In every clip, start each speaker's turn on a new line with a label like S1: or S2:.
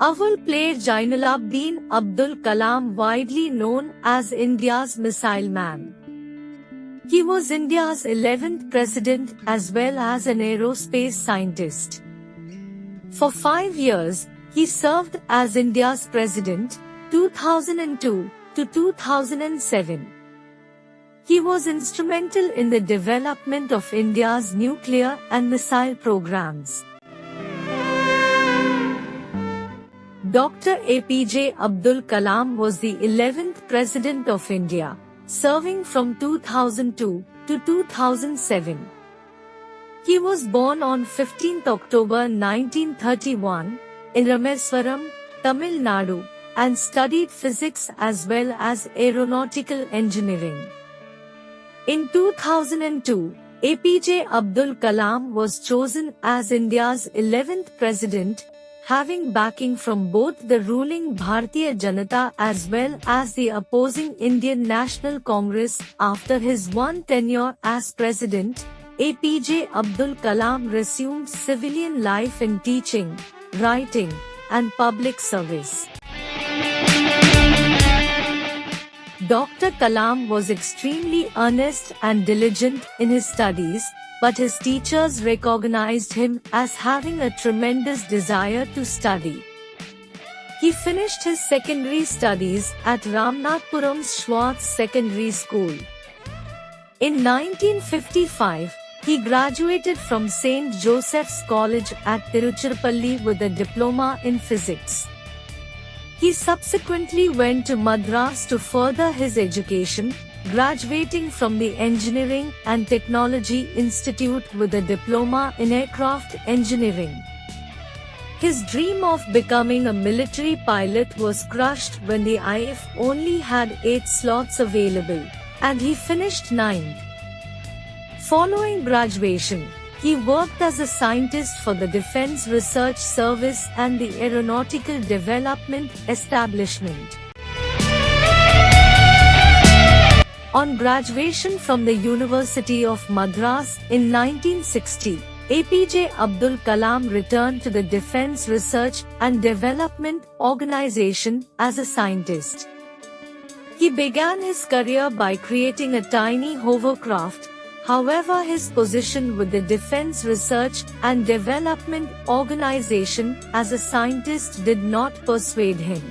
S1: Our player APJ Abdul Kalam, widely known as India's Missile Man. He was India's 11th president as well as an aerospace scientist. For 5 years, he served as India's president, 2002 to 2007. He was instrumental in the development of India's nuclear and missile programs. Dr. APJ Abdul Kalam was the 11th President of India, serving from 2002 to 2007. He was born on 15 October 1931 in Rameswaram, Tamil Nadu, and studied physics as well as aeronautical engineering. In 2002, APJ Abdul Kalam was chosen as India's 11th President, having backing from both the ruling Bharatiya Janata as well as the opposing Indian National Congress. After his one tenure as president, APJ Abdul Kalam resumed civilian life in teaching, writing, and public service. Dr. Kalam was extremely earnest and diligent in his studies, but his teachers recognized him as having a tremendous desire to study. He finished his secondary studies at Ramnathpuram's Schwartz Secondary School. In 1955, he graduated from St. Joseph's College at Tiruchirappalli with a diploma in physics. He subsequently went to Madras to further his education, graduating from the Engineering and Technology Institute with a diploma in aircraft engineering. His dream of becoming a military pilot was crushed when the IF only had 8 slots available, and he finished 9th. Following graduation, he worked as a scientist for the Defence Research Service and the Aeronautical Development Establishment. On graduation from the University of Madras in 1960, APJ Abdul Kalam returned to the Defence Research and Development Organization as a scientist. He began his career by creating a tiny hovercraft. However, his position with the Defence Research and Development Organization as a scientist did not persuade him.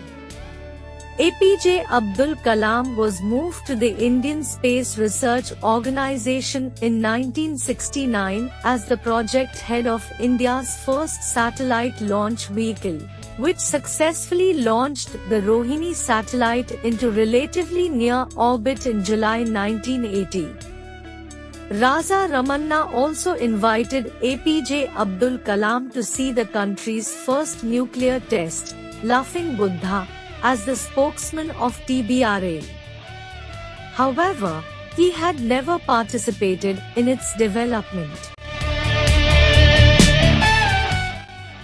S1: APJ Abdul Kalam was moved to the Indian Space Research Organization in 1969 as the project head of India's first satellite launch vehicle, which successfully launched the Rohini satellite into relatively near orbit in July 1980. Raja Ramanna also invited APJ Abdul Kalam to see the country's first nuclear test, Laughing Buddha, as the spokesman of TBRA. However, he had never participated in its development.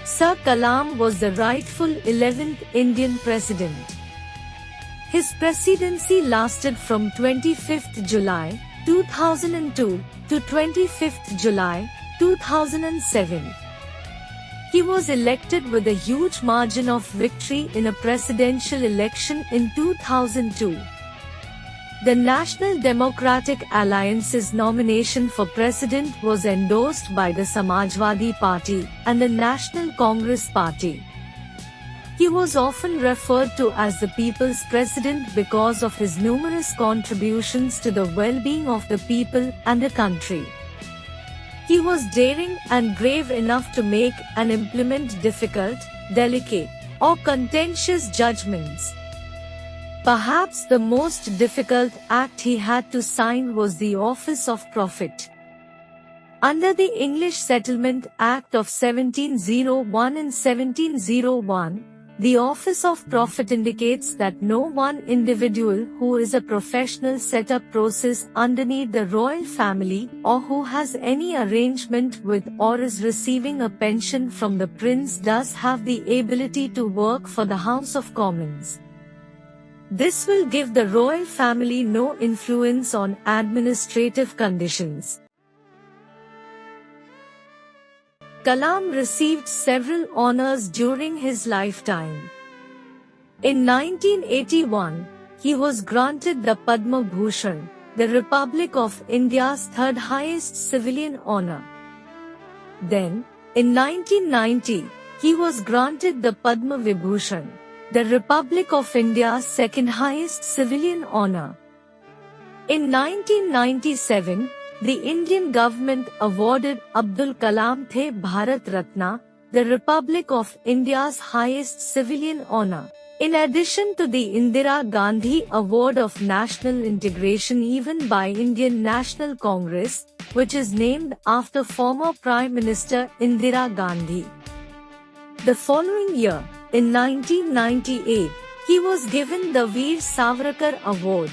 S1: Sir Kalam was the rightful 11th Indian president. His presidency lasted from 25th July 2002 to 25th July 2007. He was elected with a huge margin of victory in a presidential election in 2002. The National Democratic Alliance's nomination for president was endorsed by the Samajwadi Party and the National Congress Party. He was often referred to as the People's President because of his numerous contributions to the well-being of the people and the country. He was daring and brave enough to make and implement difficult, delicate, or contentious judgments. Perhaps the most difficult act he had to sign was the Office of Prophet. Under the English Settlement Act of 1701 and 1701, the Office of Prophet indicates that no one individual who is a professional set-up process underneath the royal family or who has any arrangement with or is receiving a pension from the prince does have the ability to work for the House of Commons. This will give the royal family no influence on administrative conditions. Kalam received several honors during his lifetime. In 1981, he was granted the Padma Bhushan, the Republic of India's third highest civilian honor. Then, in 1990, he was granted the Padma Vibhushan, the Republic of India's second highest civilian honor. In 1997, the Indian government awarded Abdul Kalam the Bharat Ratna, the Republic of India's highest civilian honor. In addition to the Indira Gandhi Award of National Integration given by Indian National Congress, which is named after former Prime Minister Indira Gandhi. The following year, in 1998, he was given the Veer Savarkar Award.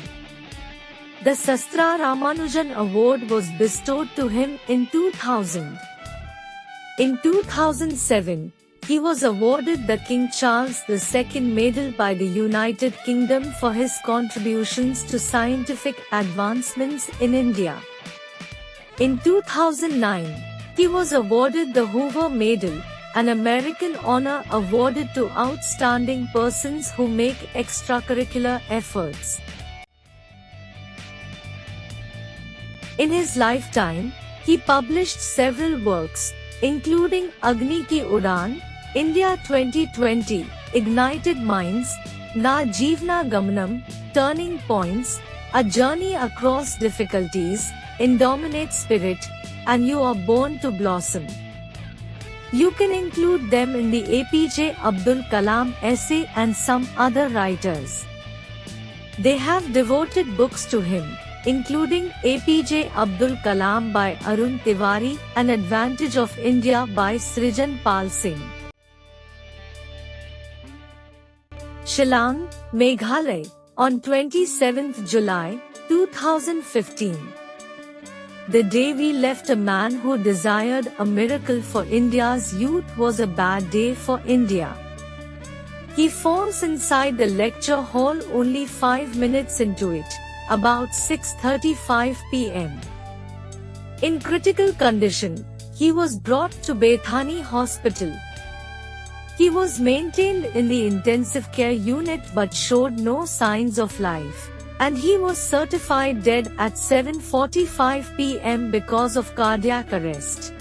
S1: The Sastra Ramanujan Award was bestowed to him in 2000. In 2007, he was awarded the King Charles II Medal by the United Kingdom for his contributions to scientific advancements in India. In 2009, he was awarded the Hoover Medal, an American honor awarded to outstanding persons who make extracurricular efforts. In his lifetime, he published several works, including Agni Ki Udaan, India 2020, Ignited Minds, Na Jeevna Gamanam, Turning Points, A Journey Across Difficulties, Indominate Spirit, and You Are Born to Blossom. You can include them in the APJ Abdul Kalam essay and some other writers. They have devoted books to him, including APJ Abdul Kalam by Arun Tiwari and Advantage of India by Srijan Pal Singh. Shillong, Meghalaya, on 27th July, 2015. The day we left a man who desired a miracle for India's youth was a bad day for India. He falls inside the lecture hall only 5 minutes into it, about 6:35 p.m. In critical condition, he was brought to Bethani Hospital. He was maintained in the intensive care unit but showed no signs of life, and he was certified dead at 7:45 p.m. because of cardiac arrest.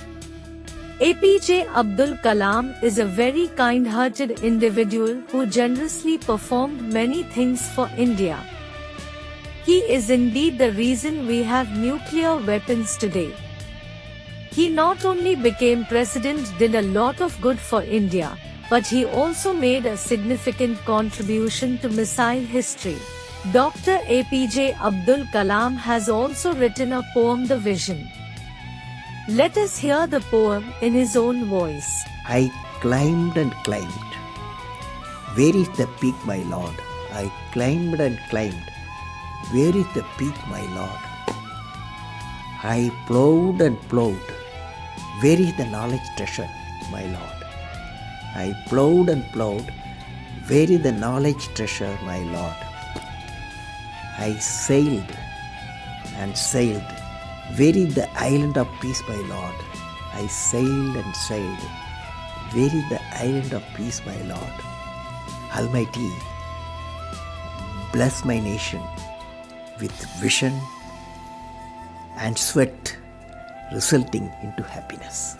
S1: APJ Abdul Kalam is a very kind-hearted individual who generously performed many things for India. He is indeed the reason we have nuclear weapons today. He not only became president, did a lot of good for India, but he also made a significant contribution to missile history. Dr. APJ Abdul Kalam has also written a poem, The Vision. Let us hear the poem in his own voice.
S2: I climbed and climbed. Where is the peak, my lord? I climbed and climbed. Where is the peak, my lord? I plowed and plowed. Where is the knowledge treasure, my lord? I plowed and plowed. Where is the knowledge treasure, my lord? I sailed and sailed. Where is the island of peace, my lord? I sailed and sailed. Where is the island of peace, my lord? Almighty, bless my nation with vision and sweat resulting into happiness.